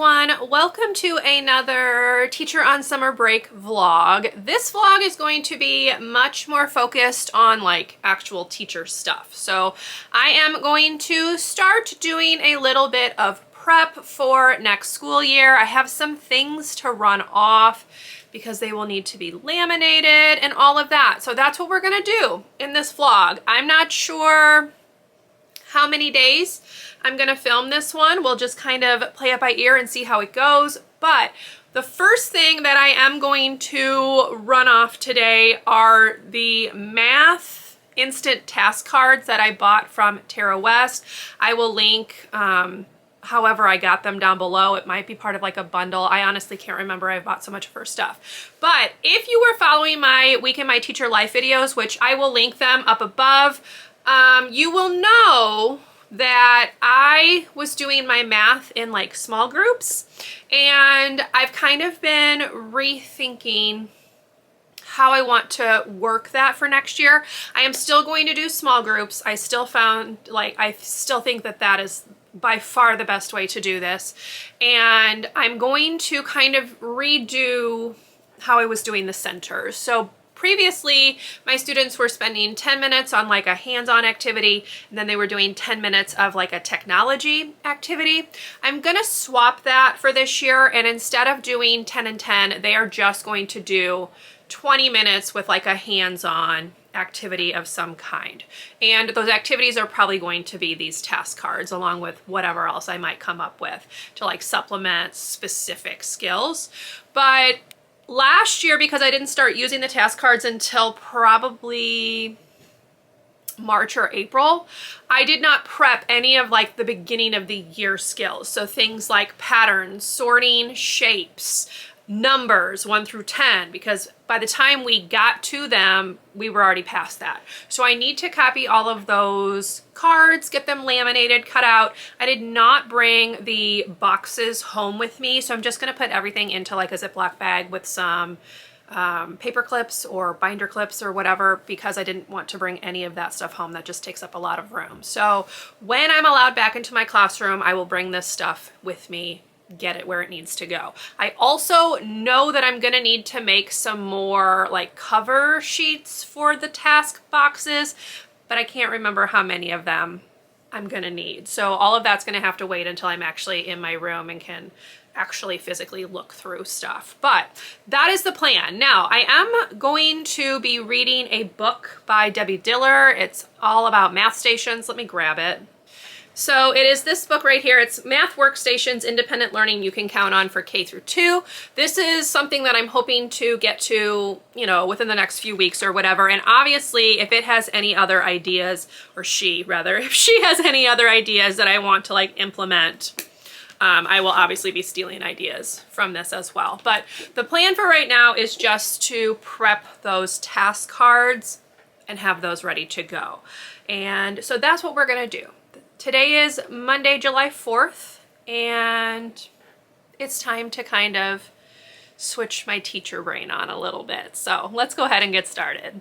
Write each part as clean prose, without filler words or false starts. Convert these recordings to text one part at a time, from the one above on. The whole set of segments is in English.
everyone, welcome to another Teacher on Summer Break vlog. This vlog is going to be much more focused on like actual teacher stuff. So I am going to start doing a little bit of prep for next school year. I have some things to run off because they will need to be laminated and all of that. So that's what we're gonna do in this vlog. I'm not sure how many days I'm gonna film this one. We'll just kind of play it by ear and see how it goes. But the first thing that I am going to run off today are the math instant task cards that I bought from Tara West. I will link however I got them down below. It might be part of like a bundle. I honestly can't remember. I've bought so much of her stuff. But if you were following my Week in My Teacher Life videos, which I will link them up above, you will know that I was doing my math in like small groups, and I've kind of been rethinking how I want to work that for next year. I am still going to do small groups. I still think that that is by far the best way to do this. And I'm going to kind of redo how I was doing the centers. So previously, my students were spending 10 minutes on like a hands-on activity, and then they were doing 10 minutes of like a technology activity. I'm gonna swap that for this year, and instead of doing 10 and 10, they are just going to do 20 minutes with like a hands-on activity of some kind. And those activities are probably going to be these task cards along with whatever else I might come up with to like supplement specific skills. But last year, because I didn't start using the task cards until probably March or April, I did not prep any of like the beginning of the year skills. So things like patterns, sorting, shapes, numbers 1 through 10, because by the time we got to them, we were already past that. So I need to copy all of those cards, get them laminated, cut out. I did not bring the boxes home with me, so I'm just gonna put everything into like a Ziploc bag with some paper clips or binder clips or whatever, because I didn't want to bring any of that stuff home. That just takes up a lot of room. So when I'm allowed back into my classroom, I will bring this stuff with me, get it where it needs to go. I also know that I'm gonna need to make some more like cover sheets for the task boxes, but I can't remember how many of them I'm gonna need. So all of that's gonna have to wait until I'm actually in my room and can actually physically look through stuff. But that is the plan. Now, I am going to be reading a book by Debbie Diller. It's all about math stations. Let me grab it. So it is this book right here. It's Math Workstations, Independent Learning You Can Count On for K through 2. This is something that I'm hoping to get to, you know, within the next few weeks or whatever. And obviously, if it has any other ideas, or she rather, if she has any other ideas that I want to like implement, I will obviously be stealing ideas from this as well. But the plan for right now is just to prep those task cards and have those ready to go. And so that's what we're gonna do. Today is Monday, July 4th, and it's time to kind of switch my teacher brain on a little bit. So let's go ahead and get started.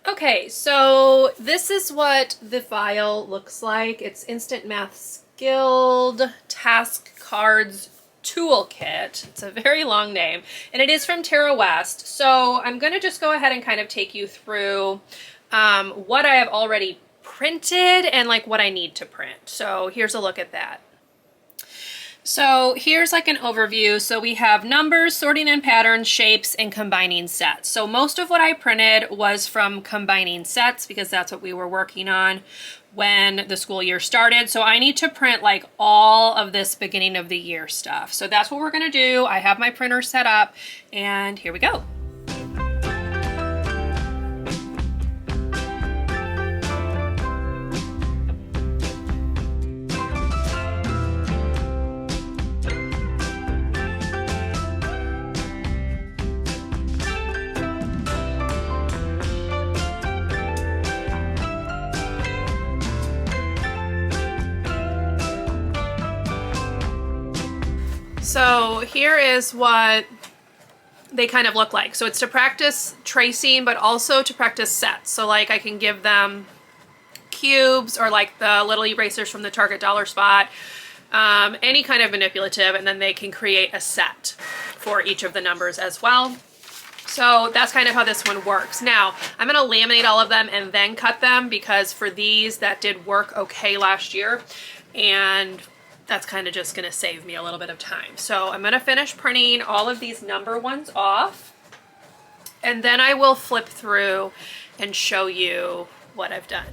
Okay, so this is what the file looks like. It's Instant Math Skilled Task Cards Toolkit. It's a very long name, and it is from Tara West. So I'm gonna just go ahead and kind of take you through what I have already printed and like what I need to print. So here's a look at that. So here's like an overview. So we have numbers, sorting and patterns, shapes, and combining sets. So most of what I printed was from combining sets because that's what we were working on when the school year started. So I need to print like all of this beginning of the year stuff. So that's what we're gonna do. I have my printer set up, and here we go. So here is what they kind of look like. So it's to practice tracing, but also to practice sets. So like I can give them cubes or like the little erasers from the Target dollar spot. any kind of manipulative, and then they can create a set for each of the numbers as well. So that's kind of how this one works. Now, I'm going to laminate all of them and then cut them, because for these, that did work okay last year, and that's kind of just going to save me a little bit of time. So I'm going to finish printing all of these number ones off, and then I will flip through and show you what I've done.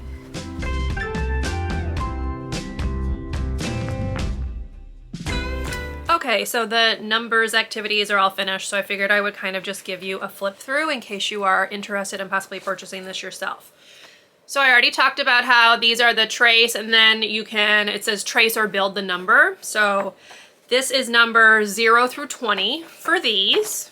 Okay, so the numbers activities are all finished, so I figured I would kind of just give you a flip through in case you are interested in possibly purchasing this yourself. So I already talked about how these are the trace, and then you can, it says trace or build the number. So this is number 0 through 20 for these.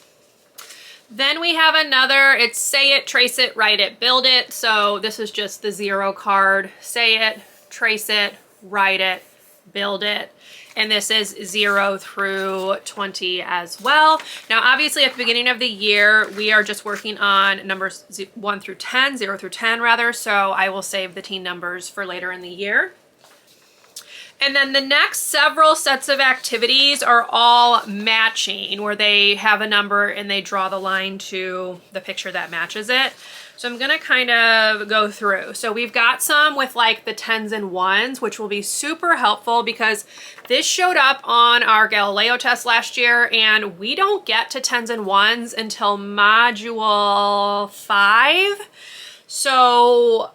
Then we have another, it's say it, trace it, write it, build it. So this is just the 0 card. Say it, trace it, write it, build it. And this is 0 through 20 as well. Now, obviously at the beginning of the year, we are just working on numbers 1 through 10, 0 through 10 rather. So I will save the teen numbers for later in the year. And then the next several sets of activities are all matching, where they have a number and they draw the line to the picture that matches it. So I'm gonna kind of go through. So we've got some with like the 10s and 1s, which will be super helpful because this showed up on our Galileo test last year, and we don't get to 10s and 1s until module 5. So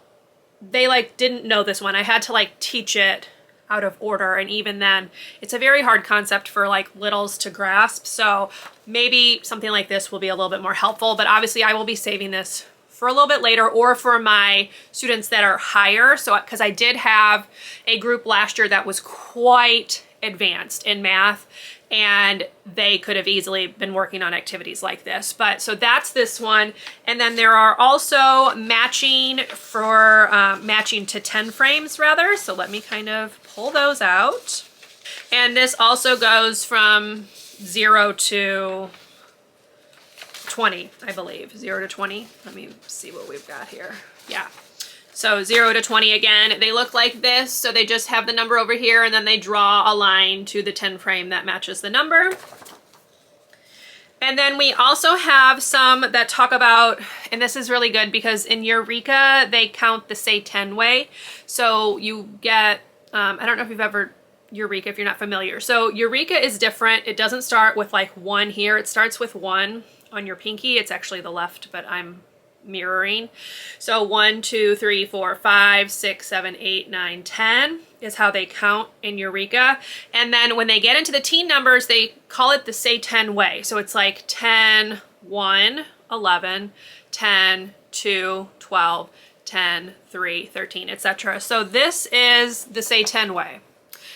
they like didn't know this one. I had to like teach it out of order, and even then it's a very hard concept for like littles to grasp. So maybe something like this will be a little bit more helpful, but obviously I will be saving this for a little bit later, or for my students that are higher. So because I did have a group last year that was quite advanced in math, and they could have easily been working on activities like this. But so that's this one. And then there are also matching for matching to 10 frames rather. So let me kind of pull those out. And this also goes from 0 to 20, I believe. 0 to 20. Let me see what we've got here. Yeah. So 0 to 20 again, they look like this. So they just have the number over here, and then they draw a line to the 10 frame that matches the number. And then we also have some that talk about, and this is really good because in Eureka, they count the say 10 way. So you get, I don't know if you've ever Eureka, if you're not familiar. So Eureka is different. It doesn't start with like 1 here. It starts with 1 on your pinky. It's actually the left, but I'm mirroring. So 1, 2, 3, 4, 5, 6, 7, 8, 9, 10 is how they count in Eureka. And then when they get into the teen numbers, they call it the say 10 way. So it's like 10, 1, 11, 10, 2, 12, 10, 3, 13, etc. So this is the say 10 way.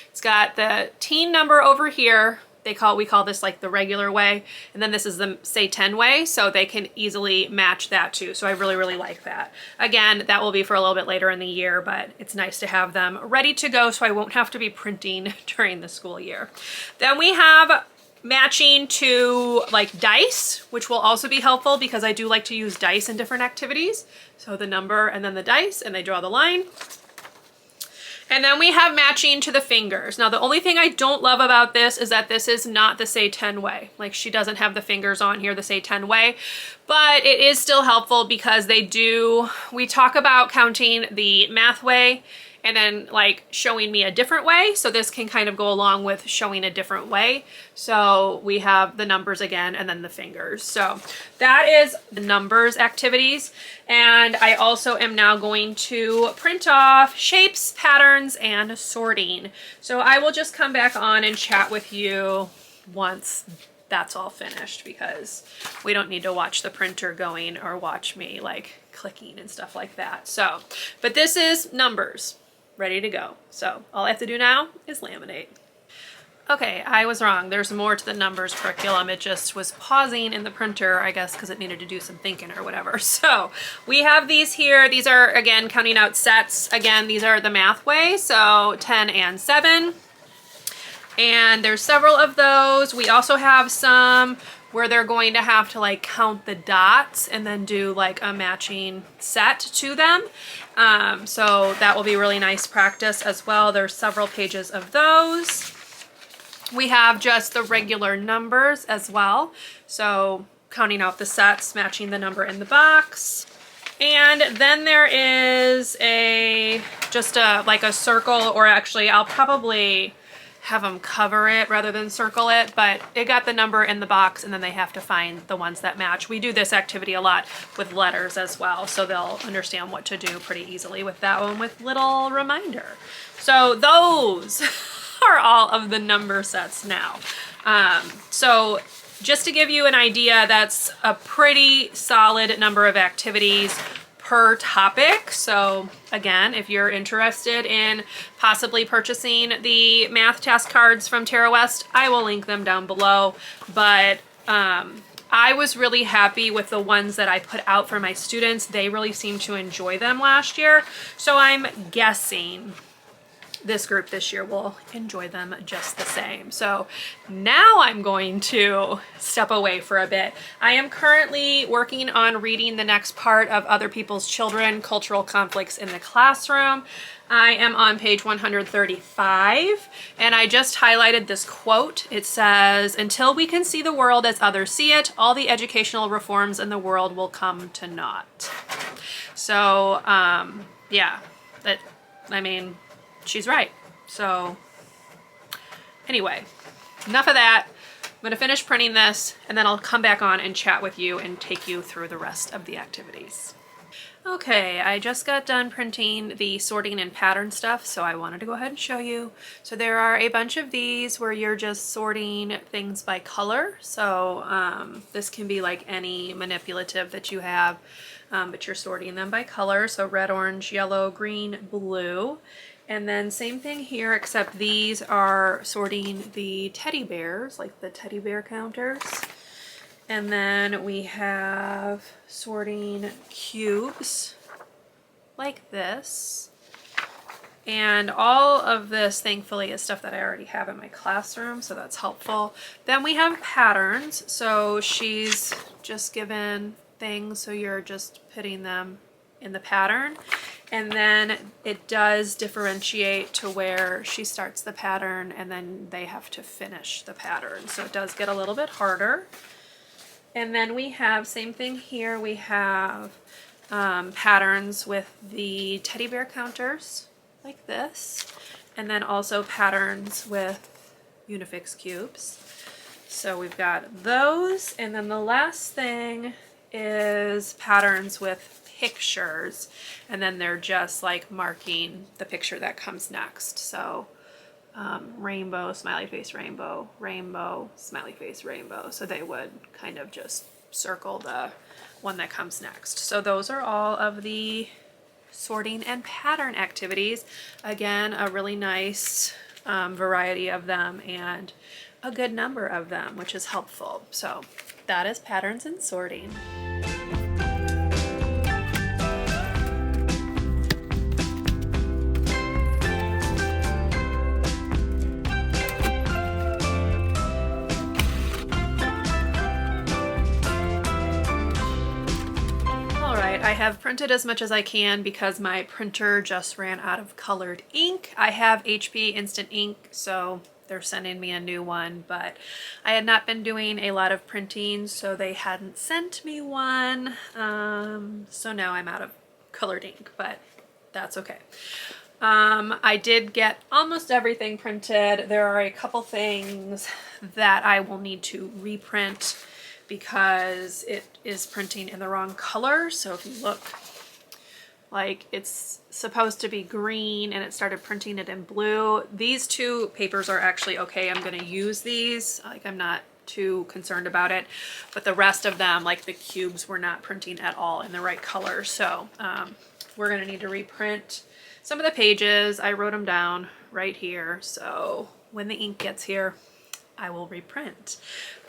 It's got the teen number over here. We call this like the regular way, and then this is the say 10 way, so they can easily match that too. So I really, really like that. Again, that will be for a little bit later in the year, but it's nice to have them ready to go so I won't have to be printing during the school year. Then we have matching to like dice, which will also be helpful because I do like to use dice in different activities. So the number and then the dice, and they draw the line. And then we have matching to the fingers. Now, the only thing I don't love about this is that this is not the say 10 way. Like, she doesn't have the fingers on here, the say 10 way, but it is still helpful because we talk about counting the math way and then like showing me a different way. So this can kind of go along with showing a different way. So we have the numbers again, and then the fingers. So that is the numbers activities. And I also am now going to print off shapes, patterns, and sorting. So I will just come back on and chat with you once that's all finished, because we don't need to watch the printer going or watch me like clicking and stuff like that. So, but this is numbers ready to go. So all I have to do now is laminate. Okay, I was wrong. There's more to the numbers curriculum. It just was pausing in the printer, I guess, because it needed to do some thinking or whatever. So we have these here. These are, again, counting out sets. Again, these are the math way, so 10 and 7. And there's several of those. We also have some where they're going to have to like count the dots and then do like a matching set to them. So that will be really nice practice as well. There's several pages of those. We have just the regular numbers as well. So counting out the sets, matching the number in the box. And then there is just like a circle, or actually I'll probably have them cover it rather than circle it, but it got the number in the box and then they have to find the ones that match. We do this activity a lot with letters as well, so they'll understand what to do pretty easily with that one with little reminder. So those are all of the number sets now. So just to give you an idea, that's a pretty solid number of activities per topic. So again, if you're interested in possibly purchasing the math test cards from Tara West, I will link them down below. But I was really happy with the ones that I put out for my students. They really seemed to enjoy them last year. So I'm guessing this group this year will enjoy them just the same. So now I'm going to step away for a bit. I am currently working on reading the next part of Other People's Children, Cultural Conflicts in the Classroom. I am on page 135, and I just highlighted this quote. It says, "Until we can see the world as others see it, all the educational reforms in the world will come to naught." So, yeah, I mean, she's right. So anyway, enough of that. I'm going to finish printing this and then I'll come back on and chat with you and take you through the rest of the activities. Okay, I just got done printing the sorting and pattern stuff, so I wanted to go ahead and show you. So there are a bunch of these where you're just sorting things by color. So this can be like any manipulative that you have, but you're sorting them by color. So red, orange, yellow, green, blue. And then same thing here, except these are sorting the teddy bears, like the teddy bear counters. And then we have sorting cubes like this. And all of this, thankfully, is stuff that I already have in my classroom, so that's helpful. Then we have patterns. So she's just given things, so you're just putting them in the pattern. And then it does differentiate to where she starts the pattern and then they have to finish the pattern. So it does get a little bit harder. And then we have, same thing here, we have patterns with the teddy bear counters like this. And then also patterns with Unifix cubes. So we've got those. And then the last thing is patterns with pictures, and then they're just like marking the picture that comes next. So rainbow, smiley face, rainbow, rainbow, smiley face, rainbow. So they would kind of just circle the one that comes next. So those are all of the sorting and pattern activities. Again, a really nice variety of them and a good number of them, which is helpful. So that is patterns and sorting. I have printed as much as I can because my printer just ran out of colored ink. I have HP Instant Ink, so they're sending me a new one, but I had not been doing a lot of printing, so they hadn't sent me one. So now I'm out of colored ink, but that's okay. I did get almost everything printed. There are a couple things that I will need to reprint because it is printing in the wrong color. So if you look, like it's supposed to be green and it started printing it in blue. These two papers are actually okay. I'm gonna use these. Like I'm not too concerned about it, but the rest of them, like the cubes, were not printing at all in the right color. So we're gonna need to reprint some of the pages. I wrote them down right here. So when the ink gets here, I will reprint.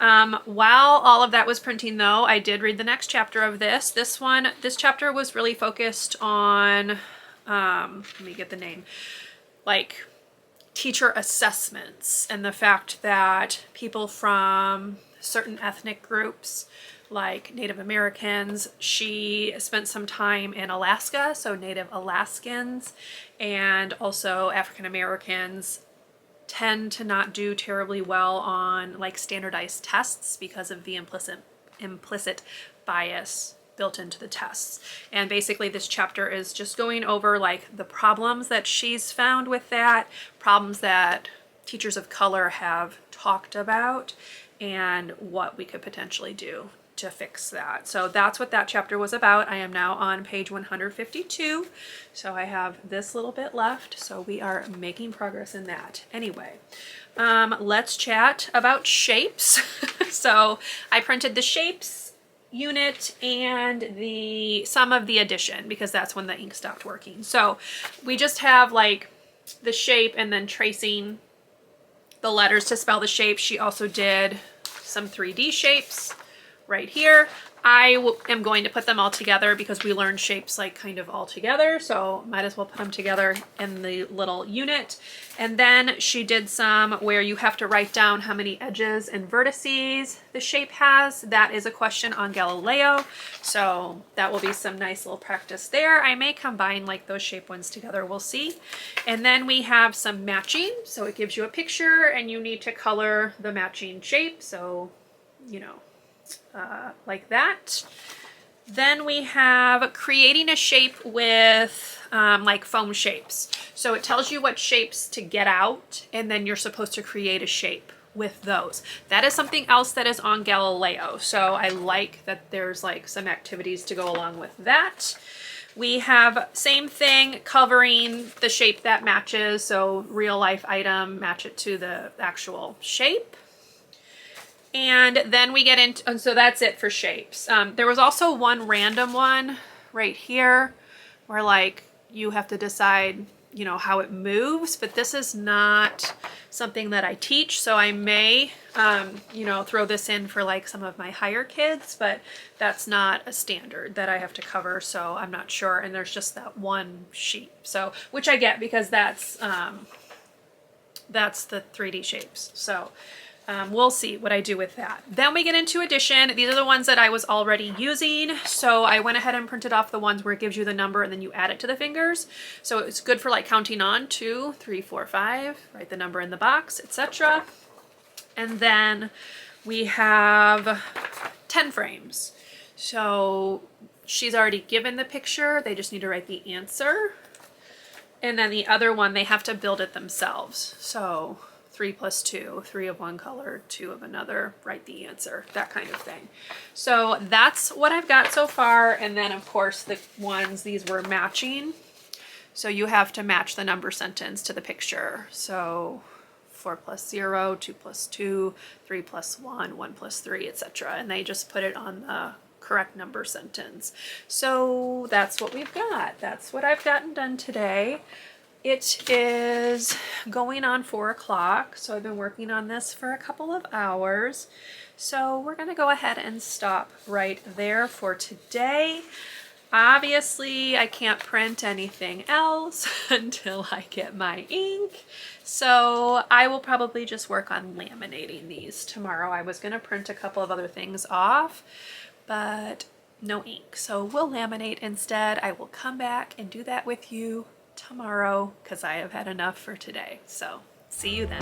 While all of that was printing though, I did read the next chapter of this. This chapter was really focused on, let me get the name, like teacher assessments and the fact that people from certain ethnic groups like Native Americans, she spent some time in Alaska, so Native Alaskans, and also African Americans tend to not do terribly well on like standardized tests because of the implicit bias built into the tests. And basically this chapter is just going over like the problems that she's found with that, problems that teachers of color have talked about, and what we could potentially do to fix that. So that's what that chapter was about. I am now on page 152. So I have this little bit left. So we are making progress in that. Anyway, let's chat about shapes. So I printed the shapes unit and some of the addition because that's when the ink stopped working. So we just have like the shape and then tracing the letters to spell the shape. She also did some 3D shapes right here. I am going to put them all together because we learned shapes like kind of all together, so might as well put them together in the little unit. And then she did some where you have to write down how many edges and vertices the shape has. That is a question on Galileo, so that will be some nice little practice there. I may combine like those shape ones together, we'll see. And then we have some matching, so it gives you a picture and you need to color the matching shape, so you know, like that. Then we have creating a shape with like foam shapes. So it tells you what shapes to get out, and then you're supposed to create a shape with those. That is something else that is on Galileo. So I like that there's like some activities to go along with that. We have same thing covering the shape that matches. So real life item, match it to the actual shape. And then we get into, so that's it for shapes. There was also one random one right here where like you have to decide, you know, how it moves, but this is not something that I teach. So I may, you know, throw this in for like some of my higher kids, but that's not a standard that I have to cover. So I'm not sure. And there's just that one sheet. So, which I get because that's the 3D shapes. So we'll see what I do with that. Then we get into addition. These are the ones that I was already using. So I went ahead and printed off the ones where it gives you the number and then you add it to the fingers. So it's good for like counting on 2, 3, 4, 5, write the number in the box, etc. And then we have 10 frames. So she's already given the picture. They just need to write the answer. And then the other one, they have to build it themselves. So 3 plus 2, 3 of one color, 2 of another, write the answer, that kind of thing. So that's what I've got so far. And then of course the ones, these were matching. So you have to match the number sentence to the picture. So 4 plus 0, 2 plus 2, 3 plus 1, 1 plus 3, etc. And they just put it on the correct number sentence. So that's what we've got. That's what I've gotten done today. It is going on 4 o'clock, so I've been working on this for a couple of hours. So we're going to go ahead and stop right there for today. Obviously, I can't print anything else until I get my ink. So I will probably just work on laminating these tomorrow. I was going to print a couple of other things off, but no ink. So we'll laminate instead. I will come back and do that with you tomorrow because I have had enough for today. So see you then.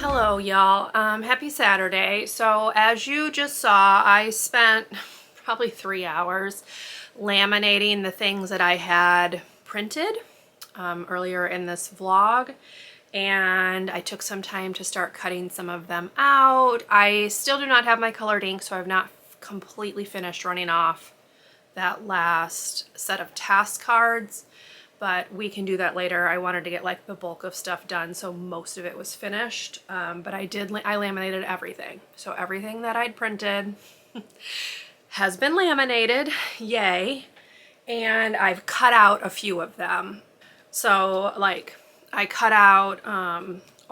Hello y'all, happy Saturday. So as you just saw, I spent probably 3 hours laminating the things that I had printed earlier in this vlog, and I took some time to start cutting some of them out. I still do not have my colored ink, so I've not completely finished running off that last set of task cards, but we can do that later. I wanted to get like the bulk of stuff done, so most of it was finished. But I laminated everything. So everything that I'd printed has been laminated, yay. And I've cut out a few of them. So like I cut out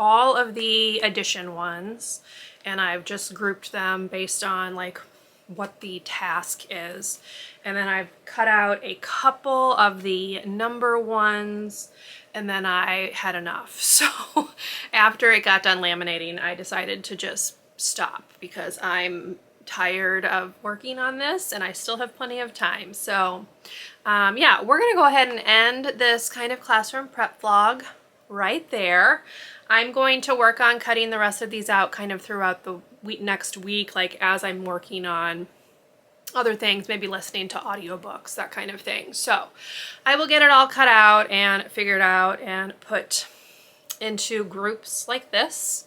all of the addition ones, and I've just grouped them based on like what the task is. And then I've cut out a couple of the number ones, and then I had enough. So after it got done laminating, I decided to just stop because I'm tired of working on this and I still have plenty of time. So yeah, we're gonna go ahead and end this kind of classroom prep vlog right there. I'm going to work on cutting the rest of these out kind of throughout the next week, like as I'm working on other things, maybe listening to audiobooks, that kind of thing. So I will get it all cut out and figured out and put into groups like this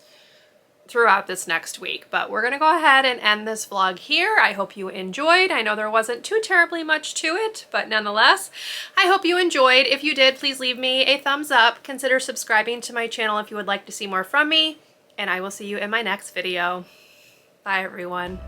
throughout this next week. But we're gonna go ahead and end this vlog here. I hope you enjoyed. I know there wasn't too terribly much to it, but nonetheless, I hope you enjoyed. If you did, please leave me a thumbs up. Consider subscribing to my channel if you would like to see more from me, and I will see you in my next video. Bye, everyone.